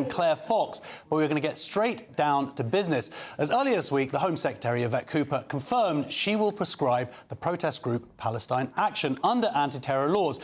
from Claire Fox, but we're going to get straight down to business. As earlier this week, the Home Secretary, Yvette Cooper, confirmed she will prescribe the protest group Palestine Action under anti-terror laws.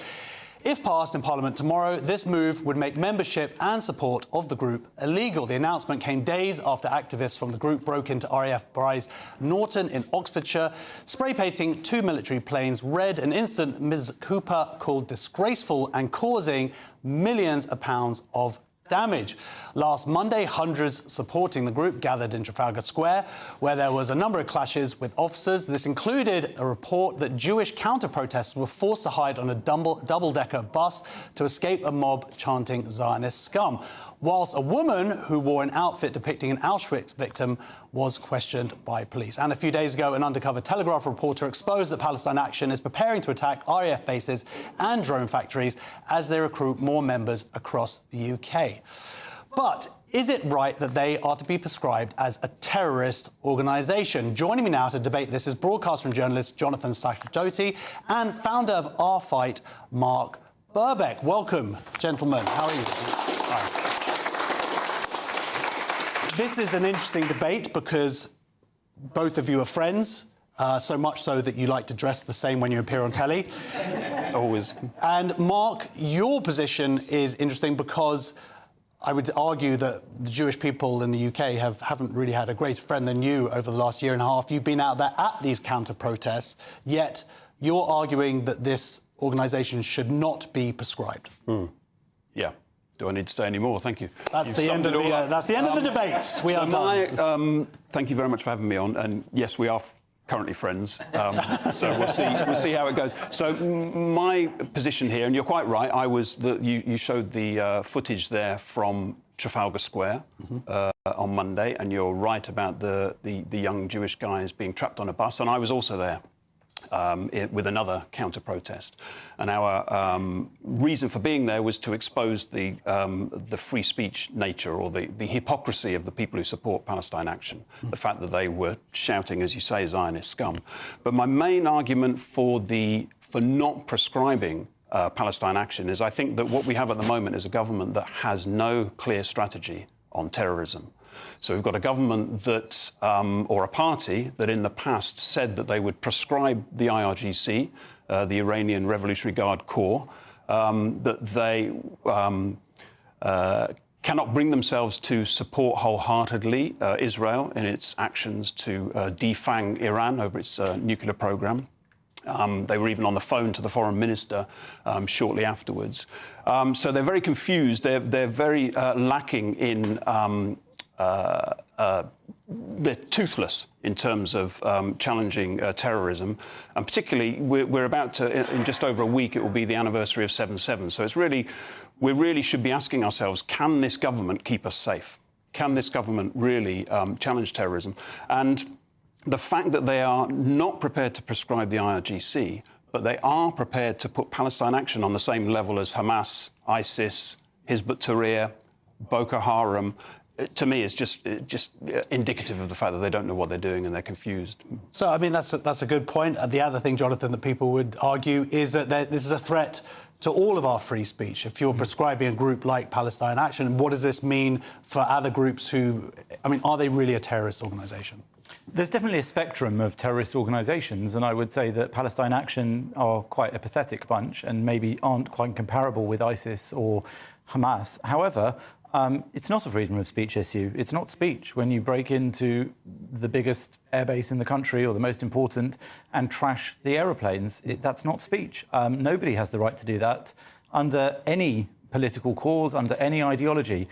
If passed in Parliament tomorrow, this move would make membership and support of the group illegal. The announcement came days after activists from the group broke into RAF Bryce Norton in Oxfordshire, spray painting 2 military planes red, an incident Ms Cooper called disgraceful and causing millions of pounds of damage. Last Monday, hundreds supporting the group gathered in Trafalgar Square, where there was a number of clashes with officers. This included a report that Jewish counter-protesters were forced to hide on a double-decker bus to escape a mob chanting Zionist scum, whilst a woman who wore an outfit depicting an Auschwitz victim was questioned by police. And a few days ago, an undercover Telegraph reporter exposed that Palestine Action is preparing to attack RAF bases and drone factories as they recruit more members across the UK. But is it right that they are to be prescribed as a terrorist organisation? Joining me now to debate this is broadcaster and journalist Jonathan Sacerdoti and founder of Our Fight, Mark Birbeck. Welcome, gentlemen. How are you? Hi. This is an interesting debate because both of you are friends, so much so that you like to dress the same when you appear on telly. Always. And Mark, your position is interesting because I would argue that the Jewish people in the UK haven't really had a greater friend than you over the last year and a half. You've been out there at these counter-protests, yet you're arguing that this organisation should not be prescribed. Yeah. Do I need to say any more? Thank you. That's the end of the debate. We are done. Thank you very much for having me on. And yes, we are currently friends. So we'll see how it goes. So my position here, and you're quite right. You showed the footage there from Trafalgar Square on Monday, and you're right about the young Jewish guys being trapped on a bus. And I was also there. With another counter-protest. And our reason for being there was to expose the free speech nature or the hypocrisy of the people who support Palestine Action, the fact that they were shouting, as you say, Zionist scum. But my main argument for not prescribing Palestine Action is I think that what we have at the moment is a government that has no clear strategy on terrorism. So we've got a government that, or a party that in the past said that they would prescribe the IRGC, the Iranian Revolutionary Guard Corps, that they cannot bring themselves to support wholeheartedly Israel in its actions to defang Iran over its nuclear program. They were even on the phone to the foreign minister shortly afterwards. So they're very confused. They're very lacking in... they're toothless in terms of challenging terrorism, and particularly we're about to, in just over a week, it will be the anniversary of 7/7. So we really should be asking ourselves, can this government keep us safe? Can this government really challenge terrorism? And the fact that they are not prepared to prescribe the IRGC, but they are prepared to put Palestine Action on the same level as Hamas, ISIS, Hizb ut-Tahrir, Boko Haram, to me, is just indicative of the fact that they don't know what they're doing and they're confused. So, I mean, that's a good point. The other thing, Jonathan, that people would argue is that this is a threat to all of our free speech. If you're prescribing a group like Palestine Action, what does this mean for other groups who... I mean, are they really a terrorist organisation? There's definitely a spectrum of terrorist organisations, and I would say that Palestine Action are quite a pathetic bunch and maybe aren't quite comparable with ISIS or Hamas. However, it's not a freedom of speech issue. It's not speech. When you break into the biggest airbase in the country or the most important and trash the aeroplanes, that's not speech. Nobody has the right to do that under any political cause, under any ideology.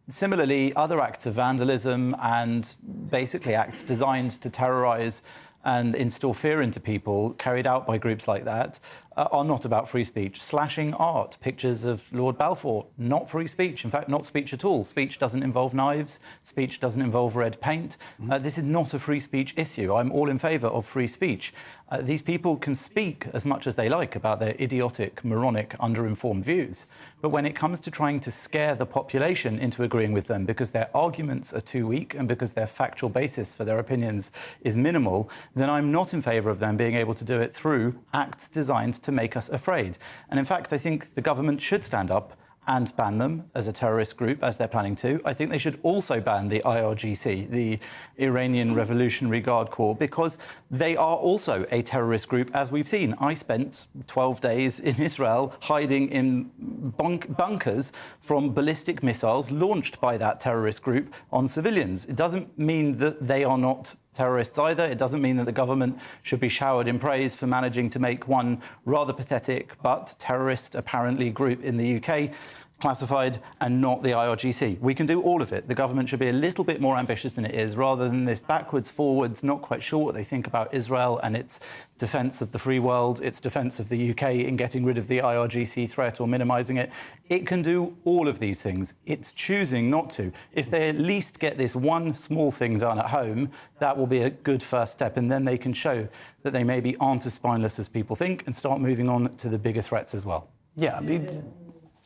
Similarly, other acts of vandalism and basically acts designed to terrorise and instill fear into people carried out by groups like that are not about free speech. Slashing art, pictures of Lord Balfour, not free speech. In fact, not speech at all. Speech doesn't involve knives. Speech doesn't involve red paint. This is not a free speech issue. I'm all in favour of free speech. These people can speak as much as they like about their idiotic, moronic, underinformed views. But when it comes to trying to scare the population into agreeing with them because their arguments are too weak and because their factual basis for their opinions is minimal, then I'm not in favour of them being able to do it through acts designed to make us afraid. And in fact, I think the government should stand up and ban them as a terrorist group, as they're planning to. I think they should also ban the IRGC, the Iranian Revolutionary Guard Corps, because they are also a terrorist group, as we've seen. I spent 12 days in Israel hiding in bunkers from ballistic missiles launched by that terrorist group on civilians. It doesn't mean that they are not terrorists either. It doesn't mean that the government should be showered in praise for managing to make one rather pathetic but terrorist, apparently, group in the UK classified and not the IRGC. We can do all of it. The government should be a little bit more ambitious than it is, rather than this backwards, forwards, not quite sure what they think about Israel and its defence of the free world, its defence of the UK in getting rid of the IRGC threat or minimising it. It can do all of these things. It's choosing not to. If they at least get this one small thing done at home, that will be a good first step, and then they can show that they maybe aren't as spineless as people think and start moving on to the bigger threats as well. Yeah, I mean,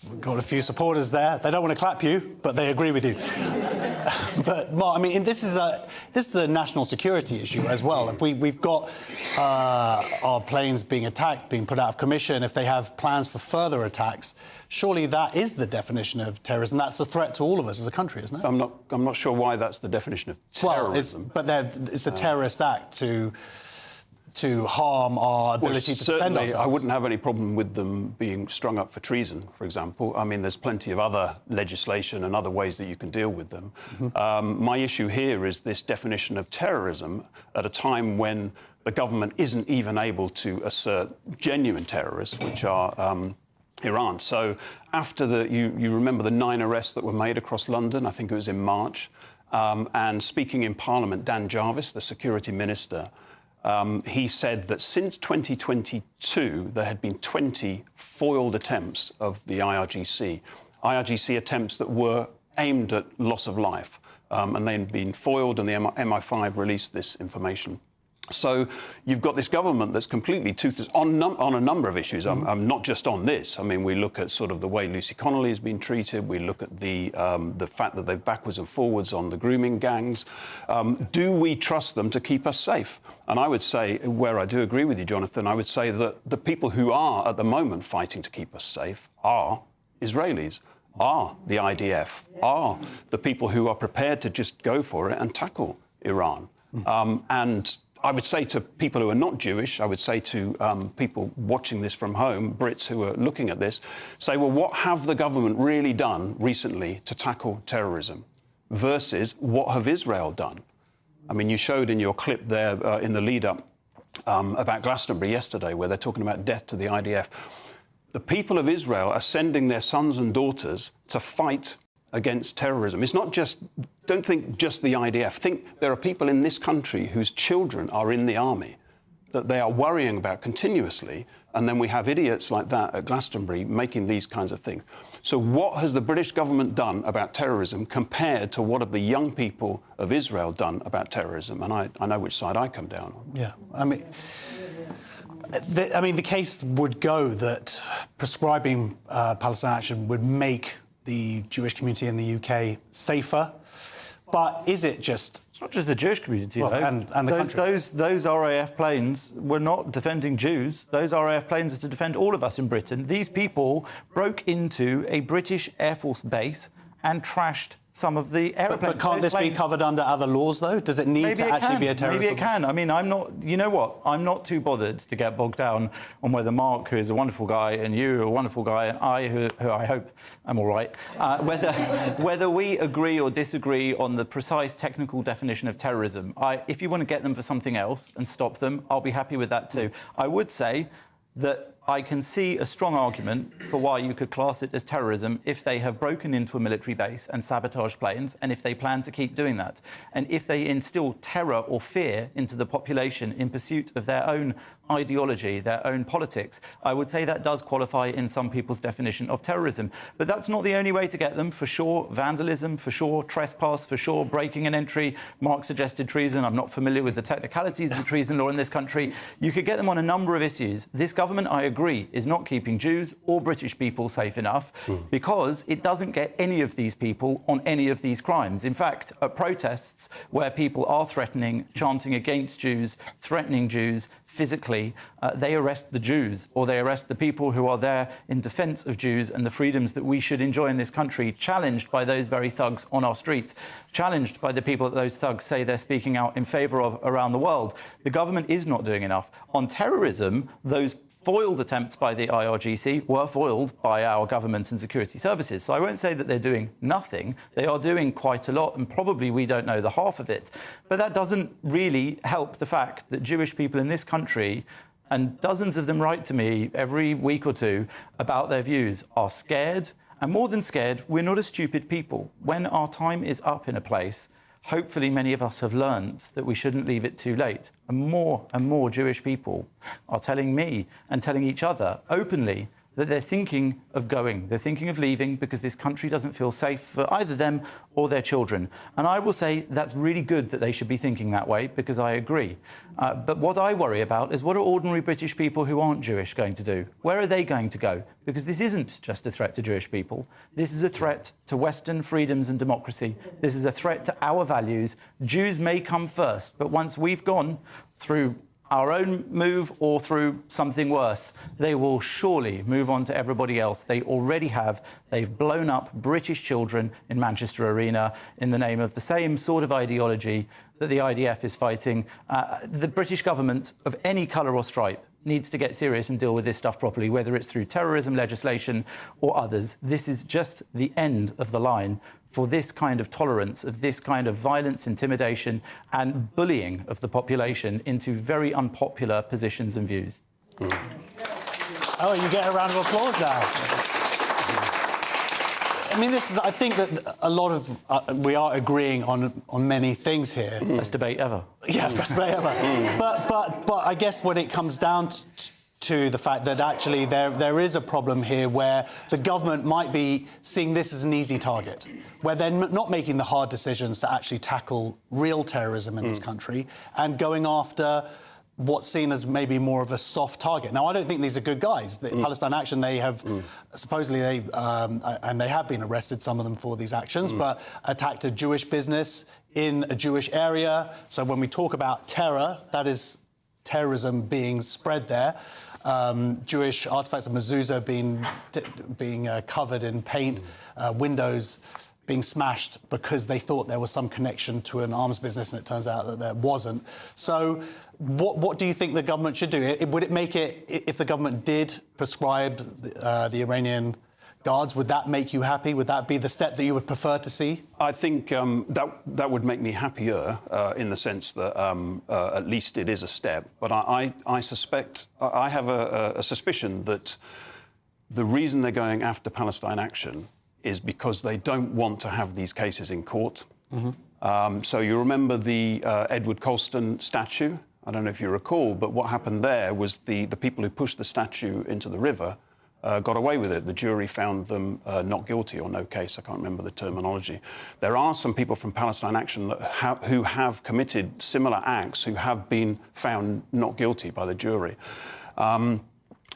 we've got a few supporters there. They don't want to clap you, but they agree with you. But, Mark, I mean, this is a national security issue as well. If we've got our planes being attacked, being put out of commission, if they have plans for further attacks, surely that is the definition of terrorism. That's a threat to all of us as a country, isn't it? I'm not sure why that's the definition of terrorism. Well, it's a terrorist act to harm our ability to defend ourselves. I wouldn't have any problem with them being strung up for treason, for example. I mean, there's plenty of other legislation and other ways that you can deal with them. Mm-hmm. My issue here is this definition of terrorism at a time when the government isn't even able to assert genuine terrorists, which are Iran. So after you remember the 9 arrests that were made across London, I think it was in March, and speaking in Parliament, Dan Jarvis, the security minister, he said that since 2022, there had been 20 foiled attempts of the IRGC attempts that were aimed at loss of life. And they'd been foiled, and the MI5 released this information. So you've got this government that's completely toothless on a number of issues. Not just on this. I mean, we look at sort of the way Lucy Connolly has been treated. We look at the fact that they're backwards and forwards on the grooming gangs. Do we trust them to keep us safe? And I would say, where I do agree with you, Jonathan, I would say that the people who are at the moment fighting to keep us safe are Israelis, are the IDF, are the people who are prepared to just go for it and tackle Iran. And I would say to people who are not Jewish, I would say to people watching this from home, Brits who are looking at this, say, well, what have the government really done recently to tackle terrorism versus what have Israel done? I mean, you showed in your clip there in the lead-up about Glastonbury yesterday, where they're talking about death to the IDF. The people of Israel are sending their sons and daughters to fight against terrorism. It's not just, don't think just the IDF. Think there are people in this country whose children are in the army that they are worrying about continuously, and then we have idiots like that at Glastonbury making these kinds of things. So what has the British government done about terrorism compared to what have the young people of Israel done about terrorism? And I know which side I come down on. Yeah, I mean, the case would go that prescribing Palestine Action would make the Jewish community in the UK safer. But is it just... It's not just the Jewish community, well, though. And the country. Those RAF planes were not defending Jews. Those RAF planes are to defend all of us in Britain. These people broke into a British Air Force base and trashed some of the aeroplanes. But can't this be covered under other laws, though? Does it need to actually be a terrorist? Maybe it can. I mean, I'm not... You know what? I'm not too bothered to get bogged down on whether Mark, who is a wonderful guy, and you, who are a wonderful guy, and I, who I hope I'm all right, whether we agree or disagree on the precise technical definition of terrorism. If you want to get them for something else and stop them, I'll be happy with that too. I would say that I can see a strong argument for why you could class it as terrorism if they have broken into a military base and sabotaged planes, and if they plan to keep doing that. And if they instill terror or fear into the population in pursuit of their own ideology, their own politics, I would say that does qualify in some people's definition of terrorism. But that's not the only way to get them. For sure, vandalism, for sure, trespass, for sure, breaking and entry. Mark suggested treason. I'm not familiar with the technicalities of the treason law in this country. You could get them on a number of issues. This government, I agree, is not keeping Jews or British people safe enough because it doesn't get any of these people on any of these crimes. In fact, at protests where people are threatening, chanting against Jews, threatening Jews physically, typically they arrest the Jews, or they arrest the people who are there in defence of Jews and the freedoms that we should enjoy in this country, challenged by those very thugs on our streets, challenged by the people that those thugs say they're speaking out in favour of around the world. The government is not doing enough. On terrorism, those foiled attempts by the IRGC were foiled by our government and security services. So I won't say that they're doing nothing. They are doing quite a lot, and probably we don't know the half of it. But that doesn't really help the fact that Jewish people in this country, and dozens of them write to me every week or two about their views, are scared. And more than scared, we're not a stupid people. When our time is up in a place, hopefully many of us have learned that we shouldn't leave it too late. And more Jewish people are telling me and telling each other openly that they're thinking of going. They're thinking of leaving because this country doesn't feel safe for either them or their children. And I will say that's really good that they should be thinking that way, because I agree. But what I worry about is, what are ordinary British people who aren't Jewish going to do? Where are they going to go? Because this isn't just a threat to Jewish people. This is a threat to Western freedoms and democracy. This is a threat to our values. Jews may come first, but once we've gone through our own move or through something worse, they will surely move on to everybody else. They already have. They've blown up British children in Manchester Arena in the name of the same sort of ideology that the IDF is fighting. The British government of any colour or stripe needs to get serious and deal with this stuff properly, whether it's through terrorism legislation or others. This is just the end of the line for this kind of tolerance, of this kind of violence, intimidation and bullying of the population into very unpopular positions and views. Oh, you get a round of applause now. I mean, I think that a lot of we are agreeing on many things here. Best debate ever. Yeah, best debate ever. But I guess when it comes down to the fact that actually there is a problem here where the government might be seeing this as an easy target, where they're not making the hard decisions to actually tackle real terrorism in this country and going after what's seen as maybe more of a soft target. Now, I don't think these are good guys. The Palestine Action, they have supposedly and they have been arrested, some of them, for these actions, but attacked a Jewish business in a Jewish area. So when we talk about terror, that is terrorism being spread there. Jewish artifacts of mezuzah being covered in paint, windows being smashed because they thought there was some connection to an arms business, and it turns out that there wasn't. So what do you think the government should do? Would it make it, if the government did prescribe the Iranian guards, would that make you happy? Would that be the step that you would prefer to see? I think that would make me happier in the sense that at least it is a step. But I suspect, I have a suspicion that the reason they're going after Palestine Action is because they don't want to have these cases in court. So you remember the Edward Colston statue? I don't know if you recall, but what happened there was the people who pushed the statue into the river got away with it. The jury found them not guilty or no case. I can't remember the terminology. There are some people from Palestine Action who have committed similar acts who have been found not guilty by the jury.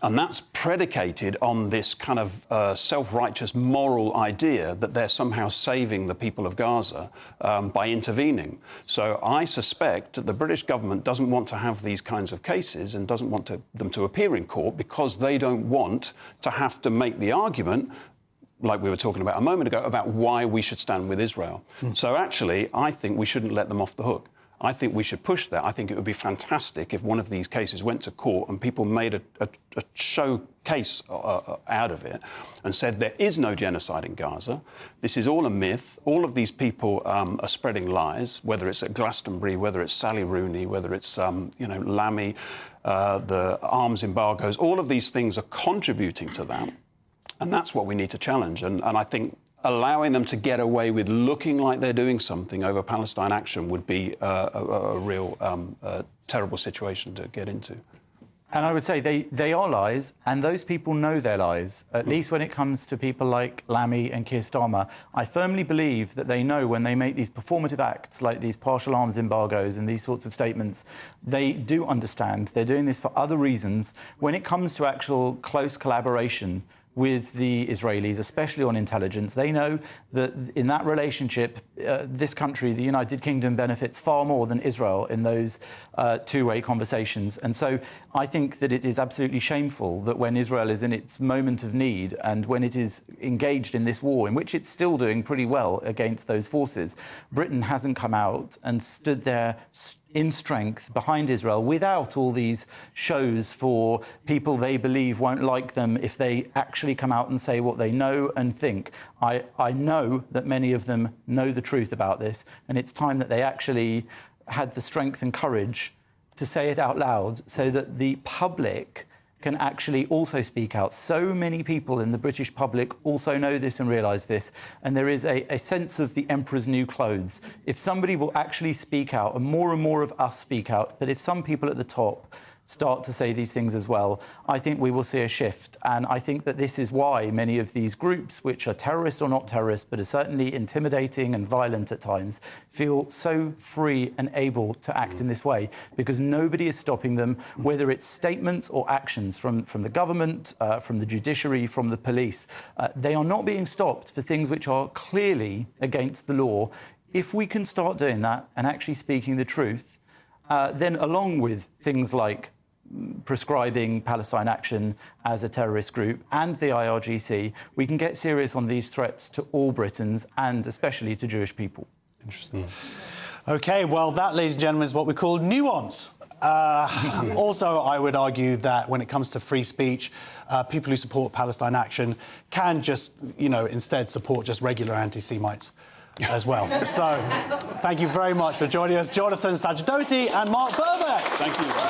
And that's predicated on this kind of self-righteous moral idea that they're somehow saving the people of Gaza by intervening. So I suspect that the British government doesn't want to have these kinds of cases and doesn't want them to appear in court because they don't want to have to make the argument, like we were talking about a moment ago, about why we should stand with Israel. So actually, I think we shouldn't let them off the hook. I think we should push that. I think it would be fantastic if one of these cases went to court and people made a showcase out of it and said there is no genocide in Gaza. This is all a myth. All of these people are spreading lies, whether it's at Glastonbury, whether it's Sally Rooney, whether it's Lammy, the arms embargoes. All of these things are contributing to that. And that's what we need to challenge. And I think allowing them to get away with looking like they're doing something over Palestine Action would be a real terrible situation to get into. And I would say they are lies, and those people know they're lies, at least when it comes to people like Lammy and Keir Starmer. I firmly believe that they know when they make these performative acts like these partial arms embargoes and these sorts of statements, they do understand they're doing this for other reasons. When it comes to actual close collaboration with the Israelis, especially on intelligence, they know that in that relationship, this country, the United Kingdom, benefits far more than Israel in those two-way conversations. And so I think that it is absolutely shameful that when Israel is in its moment of need and when it is engaged in this war, in which it's still doing pretty well against those forces, Britain hasn't come out and stood there in strength behind Israel without all these shows for people they believe won't like them if they actually come out and say what they know and think. I know that many of them know the truth about this, and it's time that they actually had the strength and courage to say it out loud so that the public can actually also speak out. So many people in the British public also know this and realise this, and there is a sense of the emperor's new clothes. If somebody will actually speak out, and more of us speak out, but if some people at the top start to say these things as well, I think we will see a shift. And I think that this is why many of these groups, which are terrorist or not terrorist, but are certainly intimidating and violent at times, feel so free and able to act in this way, because nobody is stopping them, whether it's statements or actions from the government, from the judiciary, from the police. They are not being stopped for things which are clearly against the law. If we can start doing that and actually speaking the truth, then along with things like prescribing Palestine Action as a terrorist group and the IRGC, we can get serious on these threats to all Britons and especially to Jewish people. Interesting. OK, well, that, ladies and gentlemen, is what we call nuance. Also, I would argue that when it comes to free speech, people who support Palestine Action can just, instead support just regular anti-Semites as well. So, thank you very much for joining us, Jonathan Sacerdoti and Mark Birbeck. Thank you.